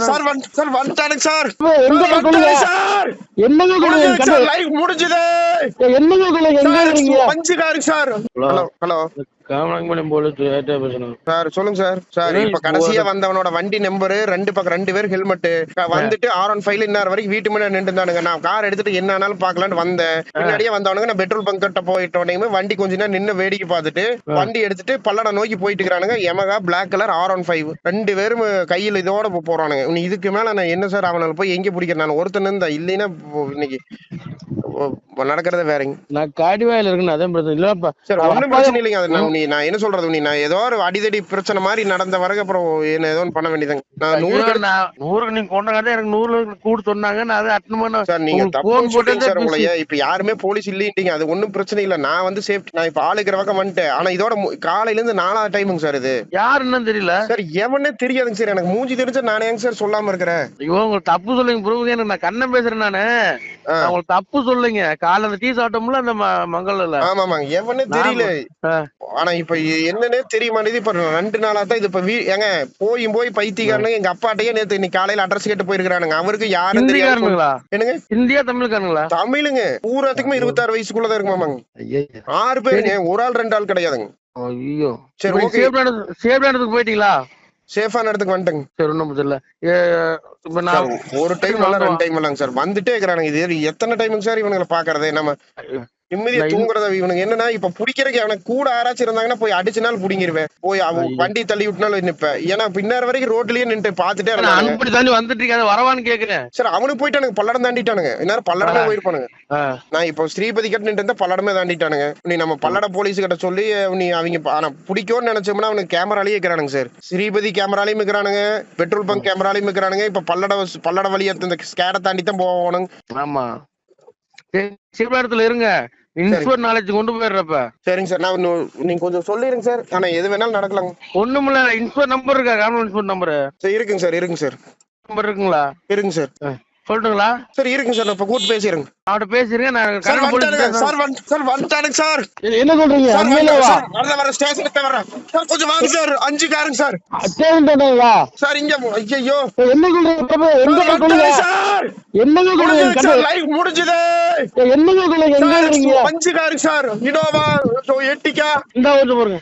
Sir வந்துட்டானுங்க sir வந்துட்டானுங்க sir sir என்னங்க லைவ் முடிஞ்சது மஞ்சுகாரு சார் ஹலோ சார் சொல்லுங்க சார் சார் இப்ப கடைசியா வந்தவனோட வண்டி நம்பர் ரெண்டு பேர் ஹெல்மெட் வந்துட்டு R15 இன்னொரு வரைக்கும் வீட்டு முன்னாடி நின்றுதானுங்க. நான் கார் எடுத்துட்டு என்ன ஆனாலும் பாக்கலான்னு வந்தேன். பின்னாடியே வந்தவனுங்க நான் பெட்ரோல் பங்க் கிட்ட போயிட்ட உடனே வண்டி கொஞ்ச நேரம் நின்று வேடிக்கை பார்த்துட்டு வண்டி எடுத்துட்டு பல்லட நோக்கி போயிட்டு இருக்கானுங்க. எமகா பிளாக் கலர் R15 2 பேரும் கையில் இதோட போறானுங்க. இதுக்கு மேல நான் என்ன சார் அவனால போய் எங்க பிடிக்கிறேன்? நான் ஒருத்தன் இருந்தா இல்லைன்னா இன்னைக்கு நடக்கிறத வேறங்க. நான் காடிவாயில இருக்குன்னு அதே இல்லப்பா சார் ஒன்னும் பிரச்சனை இல்லைங்க. அது நான் என்ன சொல்றது நான் ஏதோ ஒரு அடிதடி பிரச்சனை மாதிரி நடந்த வரைக்கும் அப்புறம் என்ன ஏதோ பண்ண வேண்டியதாங்க. நான் 100 நீங்க கொண்டாங்க எனக்கு 100 கூட சொன்னாங்க. நான் அதை அட்டன் பண்ண சார் நீங்க தப்பு போட்டீங்க சார். உங்களைய இப்ப யாருமே போலீஸ் இல்லீங்க. அது ஒன்னும் பிரச்சனை இல்ல. நான் வந்து சேஃப்டி நான் இப்ப ஆளுக்கிற பக்கம் வந்துட்டேன். ஆனா இதோட காலையில இருந்து 4வது டைமுங்க சார். இது யாருன்னு தெரியல சார். எவனே தெரியாதுங்க சார். எனக்கு மூஞ்சி தெரிஞ்சா நானே சார் சொல்லாம இருக்கிறேன். ஐயோ உங்களுக்கு தப்பு சொல்லுங்க ப்ரோ. எனக்கு நான் கண்ணன் பேசுறேன். நானு உங்களுக்கு தப்பு சொல்லுங்க. காலைல அந்த டீ சாப்பிட்டோம்ல அந்த மங்கல்ல. ஆமாமாங்க எவனே தெரியல. ஆனா இப்ப என்னன்னே தெரிய மாட்டேது. இப்ப 2 நாளா தான் இது. இப்ப ஏங்க போய் பைத்தியக்காரனுங்க எங்க அப்பாட்டையே நேத்து இன்னைக்கு காலையில அட்ரஸ் கேட்டு போயிருக்கானுங்க. அவருக்கு யாரும் தெரியாதுங்களா? என்னங்க இந்தியா தமிழ்காரங்களா? தமிழுங்க. பூராத்துக்குமே 26 வயசுக்குள்ளதான் இருக்குமாமாங்க. 6 பேருங்க. ஒரு ஆள் 2 ஆள் கிடையாதுங்க. ஐயோ சரி ஓகே. சேஃப் இடத்துக்கு போயிட்டீங்களா? சேஃபான இடத்துக்கு வந்துட்டேங்க. சரி ஒண்ணும் தெரியல. இப்ப நான் ஒரு டைம் 2 டைம் இல்லங்க சார் வந்துட்டே இருக்கிறானுங்க. இது எத்தனை டைமுங்க சார் இவனுங்களை பாக்குறது? நம்ம நிம்மதியா தூங்குறத இவனுக்கு என்னன்னா இப்ப பிடிக்கிறதுக்கு அவனுக்கு கூட ஆராய்ச்சி இருந்தாங்கன்னா போய் அடிச்சுனாலும் பிடிங்கிருவேன். போய் அவன் வண்டி தள்ளி விட்டுனாலும் நிப்பேன். ஏன்னா பின்னார் வரைக்கும் ரோட்லயே நின்று பாத்துட்டே வந்துட்டு வரவான்னு கேக்குறேன் சார். அவனுக்கு போயிட்டானுங்க பல்லடம் தாண்டிட்டானுங்க. இந்நேரம் பல்லடமே போயிருப்பானுங்க. நான் இப்போ ஸ்ரீபதி கிட்ட நின்று இருந்தா பல்லடமே தாண்டிட்டானுங்க. நீ நம்ம பல்லட போலீஸ் கிட்ட சொல்லி நீ அவங்க ஆனா பிடிக்கும்னு நினைச்சோம்னா அவனுக்கு கேமராலேயே இருக்கிறானுங்க சார். ஸ்ரீபதி கேமராலையும் இருக்கிறானுங்க, பெட்ரோல் பங்க் கேமராலையும் இருக்கிறானுங்க. இப்ப பல்லட வழியா இந்த ஸ்கேடை தாண்டி தான் போகணும். ஆமா இடத்துல இருங்க. இன்ஸ்போர்ட் நாலேஜ் கொண்டு போயிடுறப்ப சரிங்க சார். நான் நீங்க கொஞ்சம் சொல்லிருங்க சார். ஆனா எது வேணாலும் நடக்கலாங்க. ஒண்ணுமில்ல. இன்ஸ்போர்ட் நம்பர் இருக்கா? கவர்மெண்ட் இன்ஸ்போர்ட் நம்பர் இருக்குங்க சார். இருக்குங்க சார். நம்பர் இருக்குங்களா? இருக்குங்க சார். சொல்லுங்களா சார்? இருக்குங்க சார். இப்ப கூட்டு பேசிடுங்க. அவட பேசிருங்க. நான் சார் வந்துட்டானுங்க சார். என்ன சொல்றீங்க? வர ஸ்டேஷனுக்கு வரேன் சார். கொஞ்சம் வாங்க சார். 5 காருங்க சார். ஸ்டேஷன்டா சார். இங்க ஐயோ என்ன சொல்றீங்க? எங்க சார்? என்னங்க சொல்றீங்க? லைவ் முடிஞ்சது. என்னங்க சொல்றீங்க? எங்க இருக்கீங்க? 5 காருங்க சார். இனோவா எட்டிகா இந்த வந்து பாருங்க.